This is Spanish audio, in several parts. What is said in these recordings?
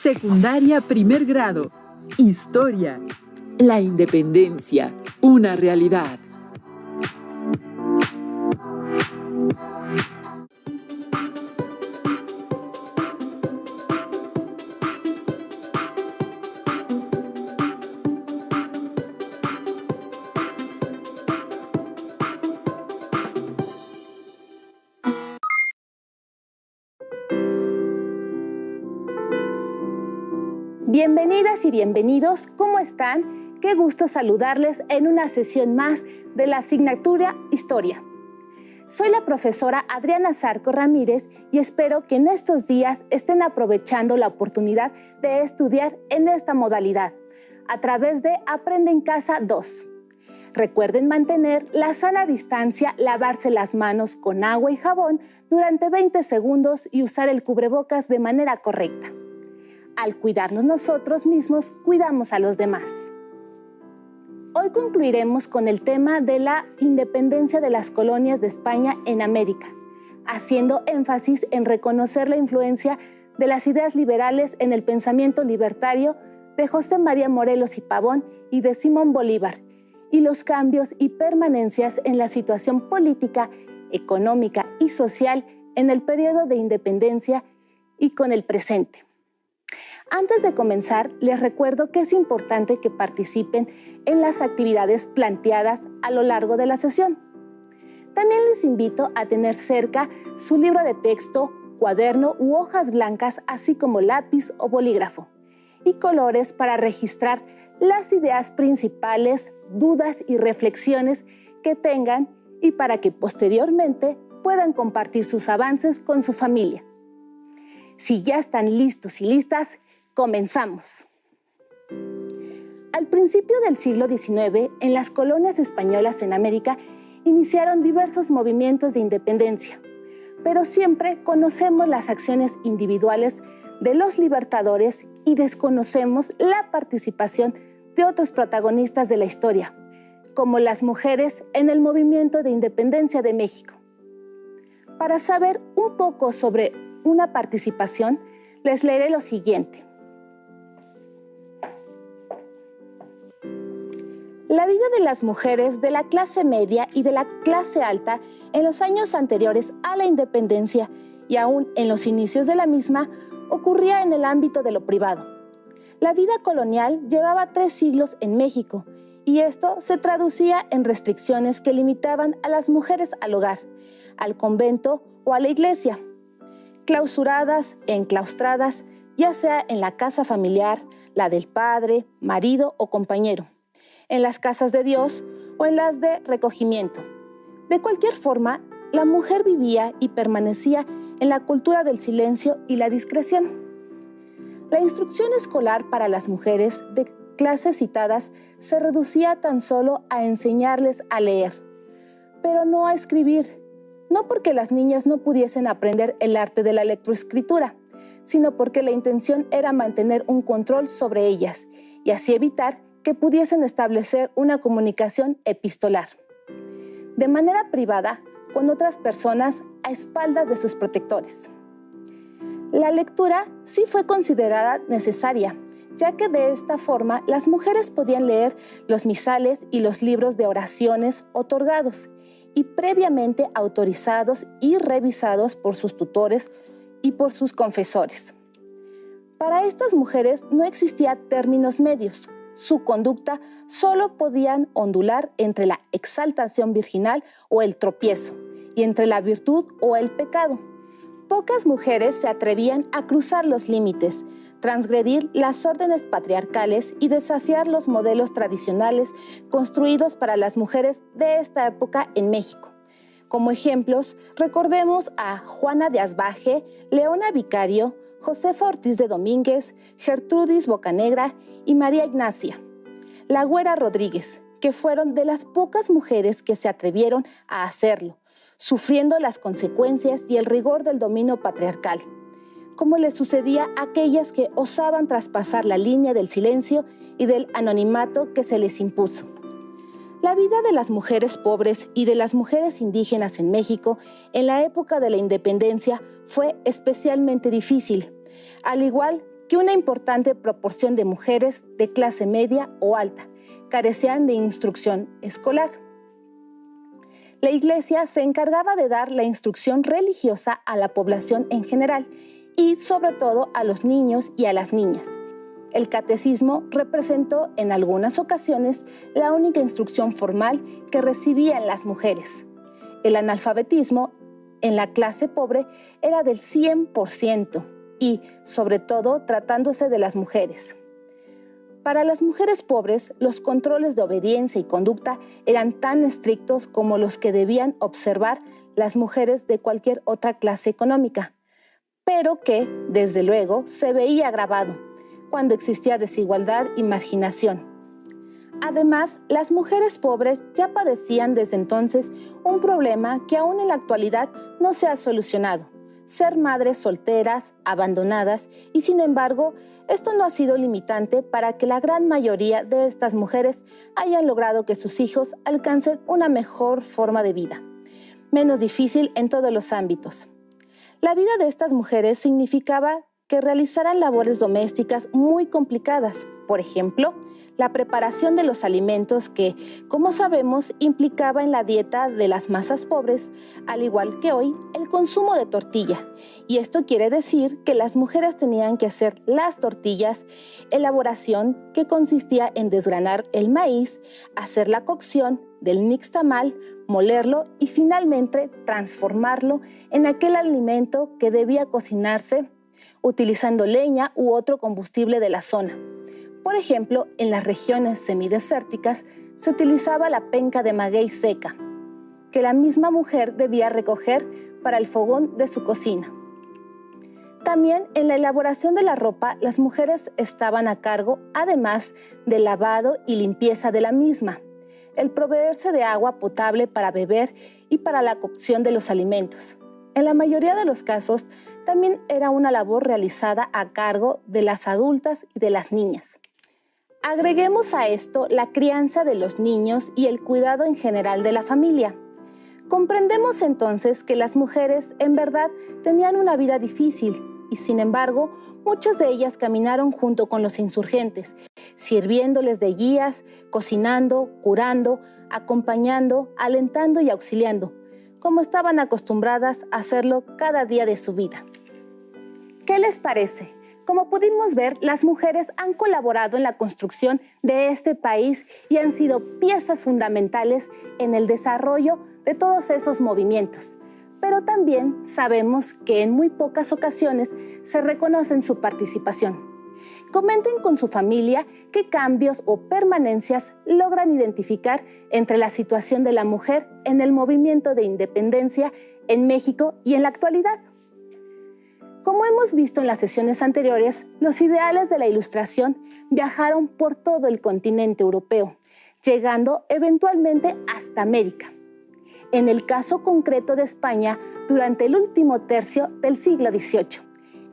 Secundaria primer grado. Historia. La independencia, una realidad. Bienvenidas y bienvenidos, ¿cómo están? Qué gusto saludarles en una sesión más de la asignatura Historia. Soy la profesora Adriana Zarco Ramírez y espero que en estos días estén aprovechando la oportunidad de estudiar en esta modalidad a través de Aprende en Casa 2. Recuerden mantener la sana distancia, lavarse las manos con agua y jabón durante 20 segundos y usar el cubrebocas de manera correcta. Al cuidarnos nosotros mismos, cuidamos a los demás. Hoy concluiremos con el tema de la independencia de las colonias de España en América, haciendo énfasis en reconocer la influencia de las ideas liberales en el pensamiento libertario de José María Morelos y Pavón y de Simón Bolívar, y los cambios y permanencias en la situación política, económica y social en el periodo de independencia y con el presente. Antes de comenzar, les recuerdo que es importante que participen en las actividades planteadas a lo largo de la sesión. También les invito a tener cerca su libro de texto, cuaderno u hojas blancas, así como lápiz o bolígrafo, y colores para registrar las ideas principales, dudas y reflexiones que tengan y para que posteriormente puedan compartir sus avances con su familia. Si ya están listos y listas, comenzamos. Al principio del siglo XIX, en las colonias españolas en América, iniciaron diversos movimientos de independencia, pero siempre conocemos las acciones individuales de los libertadores y desconocemos la participación de otros protagonistas de la historia, como las mujeres en el movimiento de independencia de México. Para saber un poco sobre una participación, les leeré lo siguiente. La vida de las mujeres de la clase media y de la clase alta en los años anteriores a la independencia y aún en los inicios de la misma ocurría en el ámbito de lo privado. La vida colonial llevaba 3 siglos en México y esto se traducía en restricciones que limitaban a las mujeres al hogar, al convento o a la iglesia, clausuradas e enclaustradas, ya sea en la casa familiar, la del padre, marido o compañero, en las casas de Dios o en las de recogimiento. De cualquier forma, la mujer vivía y permanecía en la cultura del silencio y la discreción. La instrucción escolar para las mujeres de clases citadas se reducía tan solo a enseñarles a leer, pero no a escribir, no porque las niñas no pudiesen aprender el arte de la lectoescritura, sino porque la intención era mantener un control sobre ellas y así evitar que pudiesen establecer una comunicación epistolar, de manera privada con otras personas a espaldas de sus protectores. La lectura sí fue considerada necesaria, ya que de esta forma las mujeres podían leer los misales y los libros de oraciones otorgados y previamente autorizados y revisados por sus tutores y por sus confesores. Para estas mujeres no existía términos medios. Su conducta solo podían ondular entre la exaltación virginal o el tropiezo, y entre la virtud o el pecado. Pocas mujeres se atrevían a cruzar los límites, transgredir las órdenes patriarcales y desafiar los modelos tradicionales construidos para las mujeres de esta época en México. Como ejemplos, recordemos a Juana de Asbaje, Leona Vicario, Josefa Ortiz de Domínguez, Gertrudis Bocanegra y María Ignacia, la Güera Rodríguez, que fueron de las pocas mujeres que se atrevieron a hacerlo, sufriendo las consecuencias y el rigor del dominio patriarcal, como le sucedía a aquellas que osaban traspasar la línea del silencio y del anonimato que se les impuso. La vida de las mujeres pobres y de las mujeres indígenas en México en la época de la independencia fue especialmente difícil, al igual que una importante proporción de mujeres de clase media o alta carecían de instrucción escolar. La Iglesia se encargaba de dar la instrucción religiosa a la población en general y sobre todo a los niños y a las niñas. El catecismo representó en algunas ocasiones la única instrucción formal que recibían las mujeres. El analfabetismo en la clase pobre era del 100% y, sobre todo, tratándose de las mujeres. Para las mujeres pobres, los controles de obediencia y conducta eran tan estrictos como los que debían observar las mujeres de cualquier otra clase económica, pero que, desde luego, se veía agravado cuando existía desigualdad y marginación. Además, las mujeres pobres ya padecían desde entonces un problema que aún en la actualidad no se ha solucionado: ser madres solteras, abandonadas, y sin embargo, esto no ha sido limitante para que la gran mayoría de estas mujeres hayan logrado que sus hijos alcancen una mejor forma de vida, menos difícil en todos los ámbitos. La vida de estas mujeres significaba que realizaran labores domésticas muy complicadas, por ejemplo, la preparación de los alimentos que, como sabemos, implicaba en la dieta de las masas pobres, al igual que hoy, el consumo de tortilla. Y esto quiere decir que las mujeres tenían que hacer las tortillas, elaboración que consistía en desgranar el maíz, hacer la cocción del nixtamal, molerlo y finalmente transformarlo en aquel alimento que debía cocinarse utilizando leña u otro combustible de la zona. Por ejemplo, en las regiones semidesérticas se utilizaba la penca de maguey seca, que la misma mujer debía recoger para el fogón de su cocina. También en la elaboración de la ropa, las mujeres estaban a cargo, además del lavado y limpieza de la misma, el proveerse de agua potable para beber y para la cocción de los alimentos. En la mayoría de los casos, también era una labor realizada a cargo de las adultas y de las niñas. Agreguemos a esto la crianza de los niños y el cuidado en general de la familia. Comprendemos entonces que las mujeres en verdad tenían una vida difícil y sin embargo muchas de ellas caminaron junto con los insurgentes, sirviéndoles de guías, cocinando, curando, acompañando, alentando y auxiliando, como estaban acostumbradas a hacerlo cada día de su vida. ¿Qué les parece? Como pudimos ver, las mujeres han colaborado en la construcción de este país y han sido piezas fundamentales en el desarrollo de todos esos movimientos. Pero también sabemos que en muy pocas ocasiones se reconocen su participación. Comenten con su familia qué cambios o permanencias logran identificar entre la situación de la mujer en el movimiento de independencia en México y en la actualidad. Como hemos visto en las sesiones anteriores, los ideales de la Ilustración viajaron por todo el continente europeo, llegando eventualmente hasta América. En el caso concreto de España, durante el último tercio del siglo XVIII,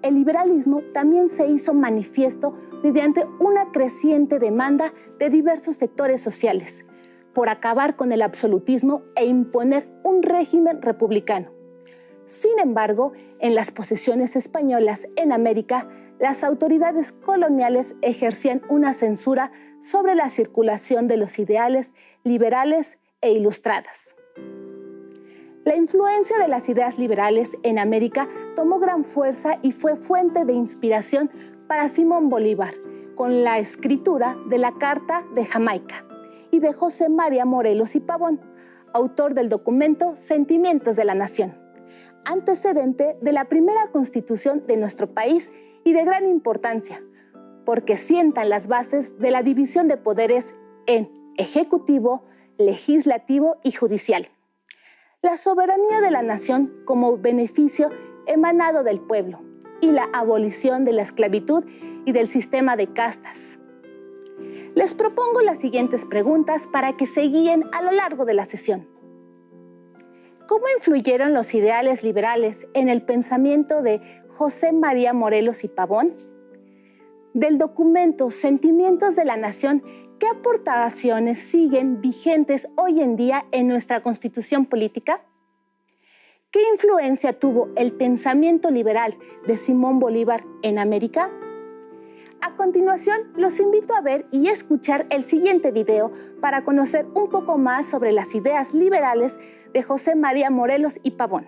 el liberalismo también se hizo manifiesto mediante una creciente demanda de diversos sectores sociales por acabar con el absolutismo e imponer un régimen republicano. Sin embargo, en las posesiones españolas en América, las autoridades coloniales ejercían una censura sobre la circulación de los ideales liberales e ilustradas. La influencia de las ideas liberales en América tomó gran fuerza y fue fuente de inspiración para Simón Bolívar, con la escritura de la Carta de Jamaica y de José María Morelos y Pavón, autor del documento Sentimientos de la Nación, antecedente de la primera constitución de nuestro país y de gran importancia, porque sientan las bases de la división de poderes en ejecutivo, legislativo y judicial. La soberanía de la nación como beneficio emanado del pueblo y la abolición de la esclavitud y del sistema de castas. Les propongo las siguientes preguntas para que se guíen a lo largo de la sesión. ¿Cómo influyeron los ideales liberales en el pensamiento de José María Morelos y Pavón? Del documento Sentimientos de la Nación, ¿qué aportaciones siguen vigentes hoy en día en nuestra Constitución política? ¿Qué influencia tuvo el pensamiento liberal de Simón Bolívar en América? A continuación, los invito a ver y escuchar el siguiente video para conocer un poco más sobre las ideas liberales de José María Morelos y Pavón.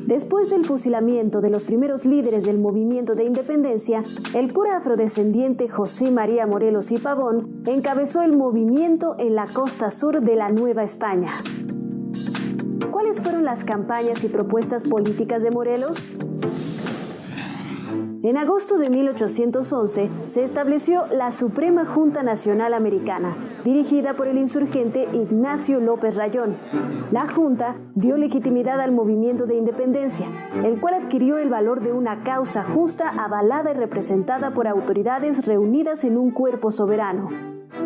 Después del fusilamiento de los primeros líderes del movimiento de independencia, el cura afrodescendiente José María Morelos y Pavón encabezó el movimiento en la costa sur de la Nueva España. ¿Cuáles fueron las campañas y propuestas políticas de Morelos? En agosto de 1811 se estableció la Suprema Junta Nacional Americana, dirigida por el insurgente Ignacio López Rayón. La Junta dio legitimidad al movimiento de independencia, el cual adquirió el valor de una causa justa, avalada y representada por autoridades reunidas en un cuerpo soberano.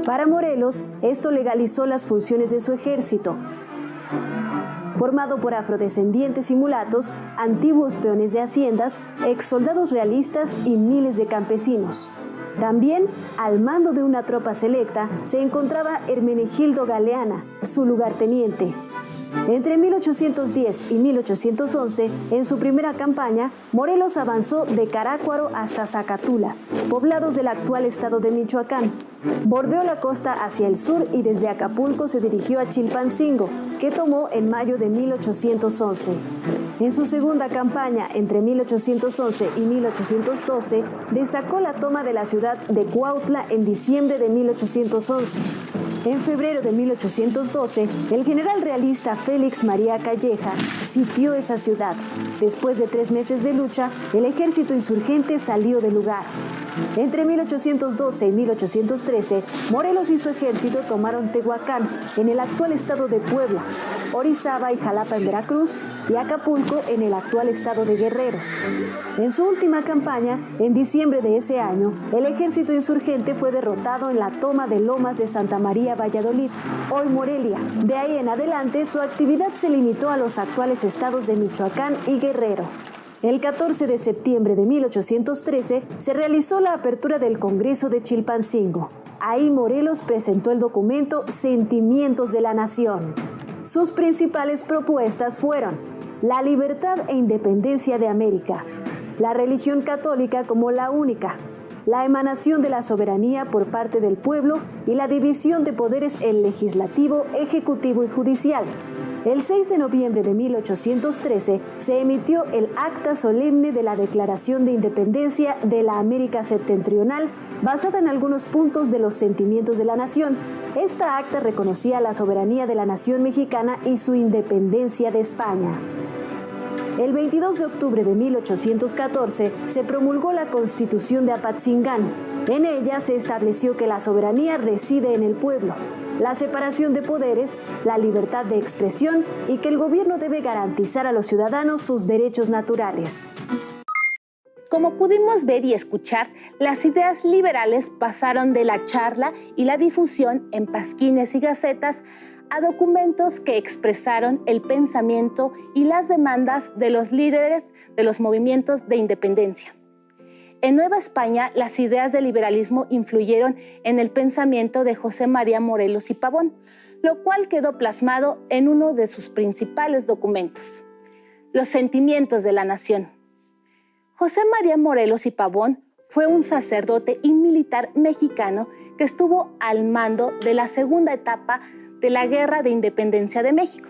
Para Morelos, esto legalizó las funciones de su ejército, formado por afrodescendientes y mulatos, antiguos peones de haciendas, exsoldados realistas y miles de campesinos. También, al mando de una tropa selecta, se encontraba Hermenegildo Galeana, su lugarteniente. Entre 1810 y 1811, en su primera campaña, Morelos avanzó de Carácuaro hasta Zacatula, poblados del actual estado de Michoacán. Bordeó la costa hacia el sur y desde Acapulco se dirigió a Chilpancingo, que tomó en mayo de 1811. En su segunda campaña, entre 1811 y 1812, destacó la toma de la ciudad de Cuautla en diciembre de 1811. En febrero de 1812, el general realista Félix María Calleja sitió esa ciudad. Después de 3 meses de lucha, el ejército insurgente salió del lugar. Entre 1812 y 1813, Morelos y su ejército tomaron Tehuacán, en el actual estado de Puebla, Orizaba y Jalapa en Veracruz, y Acapulco en el actual estado de Guerrero. En su última campaña, en diciembre de ese año, el ejército insurgente fue derrotado en la toma de Lomas de Santa María, Valladolid, hoy Morelia. De ahí en adelante, su actividad se limitó a los actuales estados de Michoacán y Guerrero. El 14 de septiembre de 1813 se realizó la apertura del Congreso de Chilpancingo. Ahí Morelos presentó el documento Sentimientos de la Nación. Sus principales propuestas fueron la libertad e independencia de América, la religión católica como la única, la emanación de la soberanía por parte del pueblo y la división de poderes en legislativo, ejecutivo y judicial. El 6 de noviembre de 1813 se emitió el Acta Solemne de la Declaración de Independencia de la América Septentrional, basada en algunos puntos de los sentimientos de la nación. Esta acta reconocía la soberanía de la nación mexicana y su independencia de España. El 22 de octubre de 1814 se promulgó la Constitución de Apatzingán. En ella se estableció que la soberanía reside en el pueblo, la separación de poderes, la libertad de expresión y que el gobierno debe garantizar a los ciudadanos sus derechos naturales. Como pudimos ver y escuchar, las ideas liberales pasaron de la charla y la difusión en pasquines y gacetas a documentos que expresaron el pensamiento y las demandas de los líderes de los movimientos de independencia. En Nueva España, las ideas del liberalismo influyeron en el pensamiento de José María Morelos y Pavón, lo cual quedó plasmado en uno de sus principales documentos, Los Sentimientos de la Nación. José María Morelos y Pavón fue un sacerdote y militar mexicano que estuvo al mando de la segunda etapa de la Guerra de Independencia de México.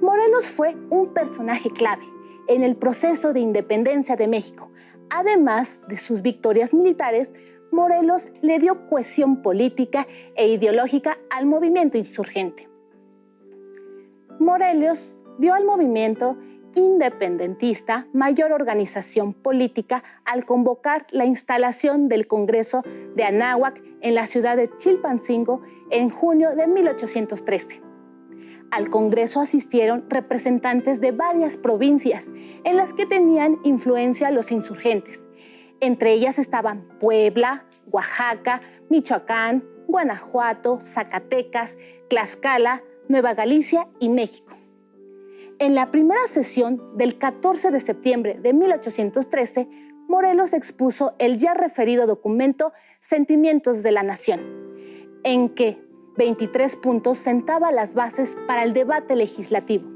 Morelos fue un personaje clave en el proceso de independencia de México. Además de sus victorias militares, Morelos le dio cohesión política e ideológica al movimiento insurgente. Morelos dio al movimiento independentista mayor organización política al convocar la instalación del Congreso de Anáhuac en la ciudad de Chilpancingo en junio de 1813. Al Congreso asistieron representantes de varias provincias en las que tenían influencia los insurgentes. Entre ellas estaban Puebla, Oaxaca, Michoacán, Guanajuato, Zacatecas, Tlaxcala, Nueva Galicia y México. En la primera sesión del 14 de septiembre de 1813, Morelos expuso el ya referido documento Sentimientos de la Nación, en que 23 puntos sentaba las bases para el debate legislativo.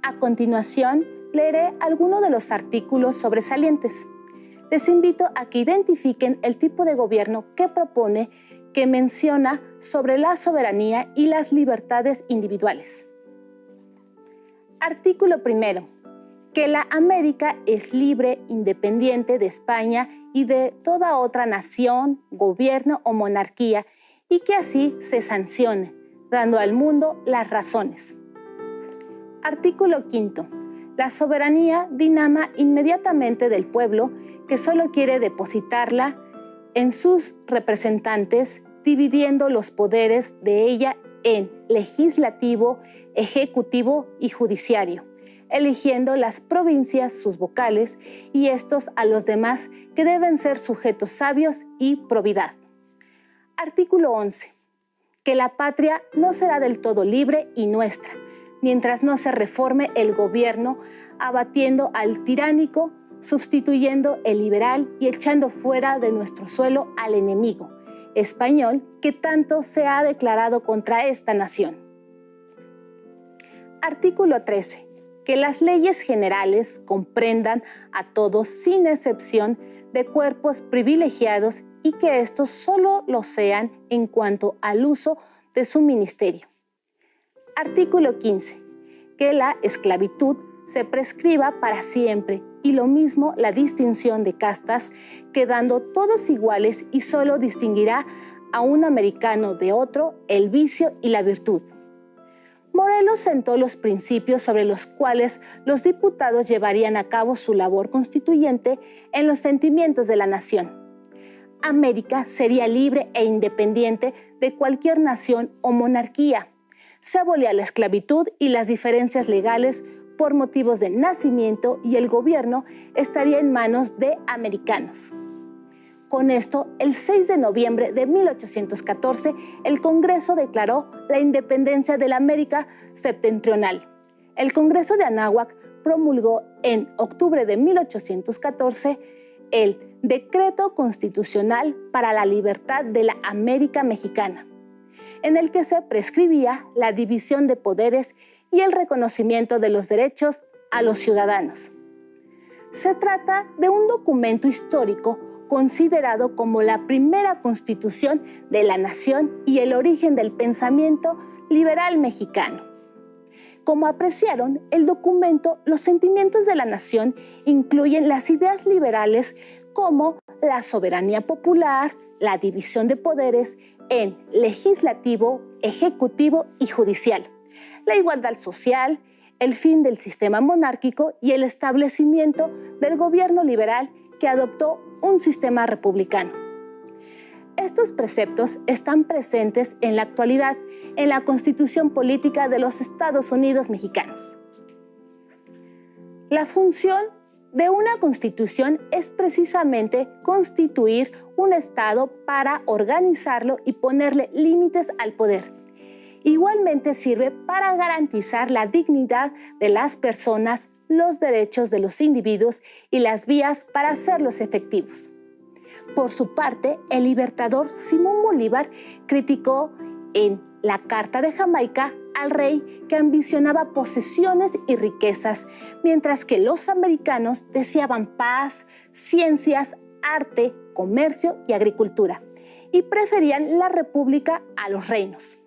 A continuación, leeré algunos de los artículos sobresalientes. les invito a que identifiquen el tipo de gobierno que propone, que menciona sobre la soberanía y las libertades individuales. Artículo 1. Que la América es libre, independiente de España y de toda otra nación, gobierno o monarquía, y que así se sancione, dando al mundo las razones. Artículo 5. La soberanía dinama inmediatamente del pueblo, que solo quiere depositarla en sus representantes, dividiendo los poderes de ella en legislativo, ejecutivo y judiciario, eligiendo las provincias sus vocales y estos a los demás, que deben ser sujetos sabios y probidad. Artículo 11. Que la patria no será del todo libre y nuestra, mientras no se reforme el gobierno, abatiendo al tiránico, sustituyendo el liberal y echando fuera de nuestro suelo al enemigo español que tanto se ha declarado contra esta nación. Artículo 13. Que las leyes generales comprendan a todos sin excepción de cuerpos privilegiados y que estos solo lo sean en cuanto al uso de su ministerio. Artículo 15. Que la esclavitud se prescriba para siempre y lo mismo la distinción de castas, quedando todos iguales y solo distinguirá a un americano de otro el vicio y la virtud. Morelos sentó los principios sobre los cuales los diputados llevarían a cabo su labor constituyente en los sentimientos de la nación. América sería libre e independiente de cualquier nación o monarquía. Se abolía la esclavitud y las diferencias legales por motivos de nacimiento y el gobierno estaría en manos de americanos. Con esto, el 6 de noviembre de 1814, el Congreso declaró la independencia de la América septentrional. El Congreso de Anáhuac promulgó en octubre de 1814 el Decreto Constitucional para la Libertad de la América Mexicana, en el que se prescribía la división de poderes y el reconocimiento de los derechos a los ciudadanos. Se trata de un documento histórico considerado como la primera constitución de la nación y el origen del pensamiento liberal mexicano. Como apreciaron, el documento Los sentimientos de la nación incluyen las ideas liberales como la soberanía popular, la división de poderes en legislativo, ejecutivo y judicial, la igualdad social, el fin del sistema monárquico y el establecimiento del gobierno liberal que adoptó un sistema republicano. Estos preceptos están presentes en la actualidad en la Constitución Política de los Estados Unidos Mexicanos. La función de una constitución es precisamente constituir un Estado para organizarlo y ponerle límites al poder. Igualmente sirve para garantizar la dignidad de las personas, los derechos de los individuos y las vías para hacerlos efectivos. Por su parte, el libertador Simón Bolívar criticó en la Carta de Jamaica al rey que ambicionaba posesiones y riquezas, mientras que los americanos deseaban paz, ciencias, arte, comercio y agricultura, y preferían la república a los reinos.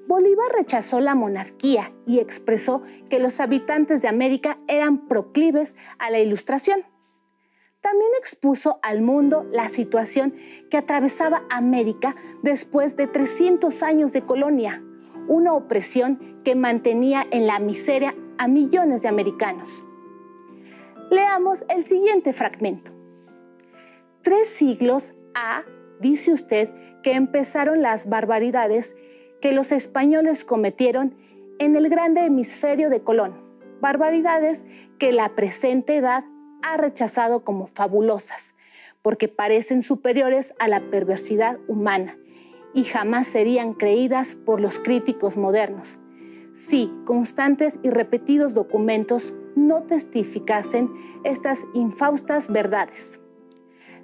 Bolívar rechazó la monarquía y expresó que los habitantes de América eran proclives a la ilustración. También expuso al mundo la situación que atravesaba América después de 300 años de colonia, una opresión que mantenía en la miseria a millones de americanos. Leamos el siguiente fragmento. 3 siglos ha, dice usted, que empezaron las barbaridades que los españoles cometieron en el grande hemisferio de Colón, barbaridades que la presente edad ha rechazado como fabulosas, porque parecen superiores a la perversidad humana y jamás serían creídas por los críticos modernos, si constantes y repetidos documentos no testificasen estas infaustas verdades.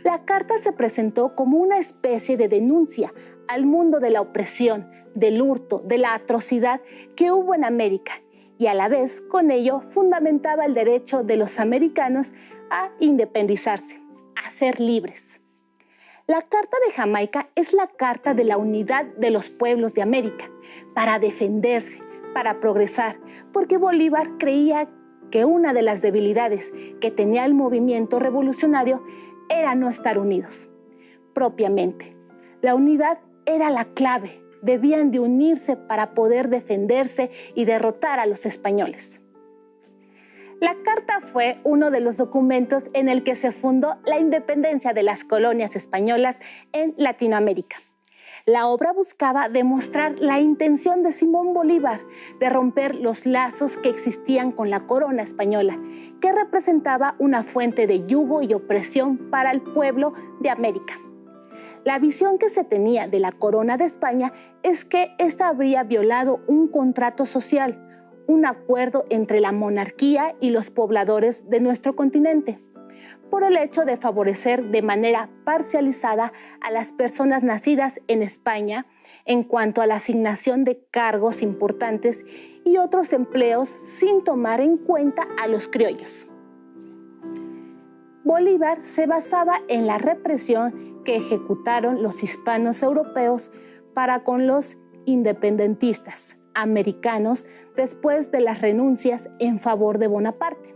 La carta se presentó como una especie de denuncia al mundo de la opresión, del hurto, de la atrocidad que hubo en América, y a la vez con ello fundamentaba el derecho de los americanos a independizarse. a ser libres. La Carta de Jamaica es la carta de la unidad de los pueblos de América, para defenderse, para progresar, porque Bolívar creía que una de las debilidades que tenía el movimiento revolucionario era no estar unidos. Propiamente, la unidad era la clave, debían de unirse para poder defenderse y derrotar a los españoles. La carta fue uno de los documentos en el que se fundó la independencia de las colonias españolas en Latinoamérica. La obra buscaba demostrar la intención de Simón Bolívar de romper los lazos que existían con la corona española, que representaba una fuente de yugo y opresión para el pueblo de América. La visión que se tenía de la corona de España es que ésta habría violado un contrato social, un acuerdo entre la monarquía y los pobladores de nuestro continente, por el hecho de favorecer de manera parcializada a las personas nacidas en España en cuanto a la asignación de cargos importantes y otros empleos sin tomar en cuenta a los criollos. Bolívar se basaba en la represión que ejecutaron los hispanos europeos para con los independentistas americanos después de las renuncias en favor de Bonaparte.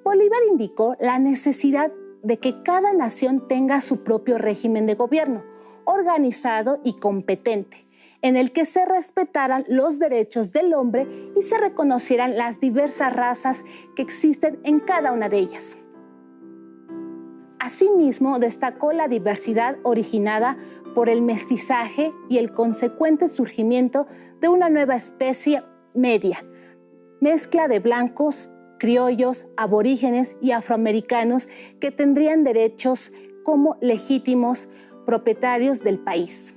Bolívar indicó la necesidad de que cada nación tenga su propio régimen de gobierno, organizado y competente, en el que se respetaran los derechos del hombre y se reconocieran las diversas razas que existen en cada una de ellas. Asimismo, destacó la diversidad originada por el mestizaje y el consecuente surgimiento de una nueva especie media, mezcla de blancos, criollos, aborígenes y afroamericanos que tendrían derechos como legítimos propietarios del país.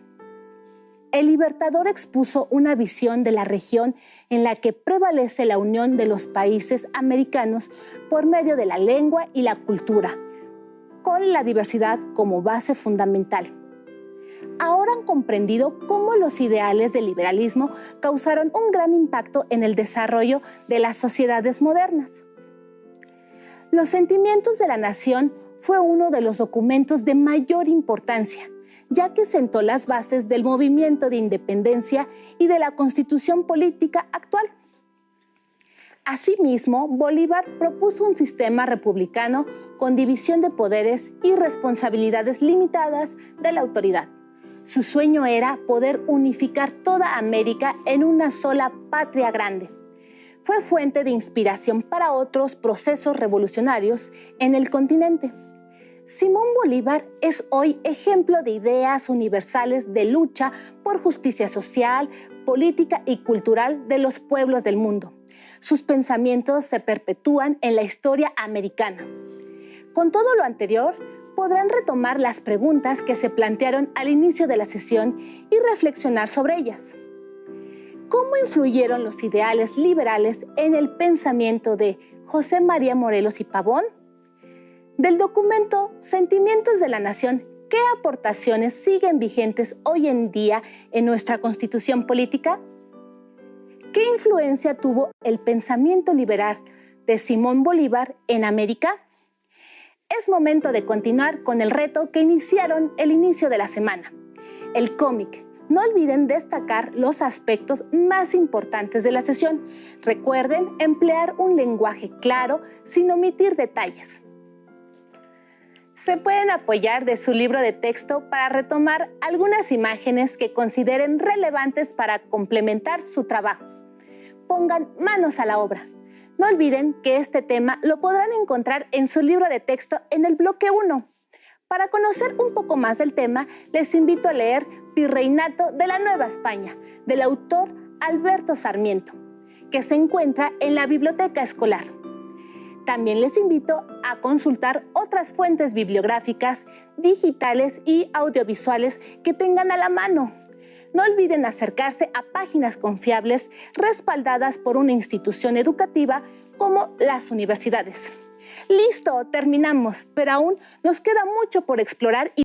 El Libertador expuso una visión de la región en la que prevalece la unión de los países americanos por medio de la lengua y la cultura, con la diversidad como base fundamental. Ahora han comprendido cómo los ideales del liberalismo causaron un gran impacto en el desarrollo de las sociedades modernas. Los sentimientos de la nación fue uno de los documentos de mayor importancia, ya que sentó las bases del movimiento de independencia y de la constitución política actual. Asimismo, Bolívar propuso un sistema republicano con división de poderes y responsabilidades limitadas de la autoridad. Su sueño era poder unificar toda América en una sola patria grande. Fue fuente de inspiración para otros procesos revolucionarios en el continente. Simón Bolívar es hoy ejemplo de ideas universales de lucha por justicia social, política y cultural de los pueblos del mundo. Sus pensamientos se perpetúan en la historia americana. Con todo lo anterior, podrán retomar las preguntas que se plantearon al inicio de la sesión y reflexionar sobre ellas. ¿Cómo influyeron los ideales liberales en el pensamiento de José María Morelos y Pavón? Del documento Sentimientos de la Nación, ¿qué aportaciones siguen vigentes hoy en día en nuestra Constitución política? ¿Qué influencia tuvo el pensamiento liberal de Simón Bolívar en América? Es momento de continuar con el reto que iniciaron el inicio de la semana, el cómic. No olviden destacar los aspectos más importantes de la sesión. Recuerden emplear un lenguaje claro sin omitir detalles. Se pueden apoyar de su libro de texto para retomar algunas imágenes que consideren relevantes para complementar su trabajo. Pongan manos a la obra. No olviden que este tema lo podrán encontrar en su libro de texto en el bloque 1. Para conocer un poco más del tema, les invito a leer Virreinato de la Nueva España, del autor Alberto Sarmiento, que se encuentra en la biblioteca escolar. También les invito a consultar otras fuentes bibliográficas, digitales y audiovisuales que tengan a la mano. No olviden acercarse a páginas confiables respaldadas por una institución educativa como las universidades. Listo, terminamos, pero aún nos queda mucho por explorar y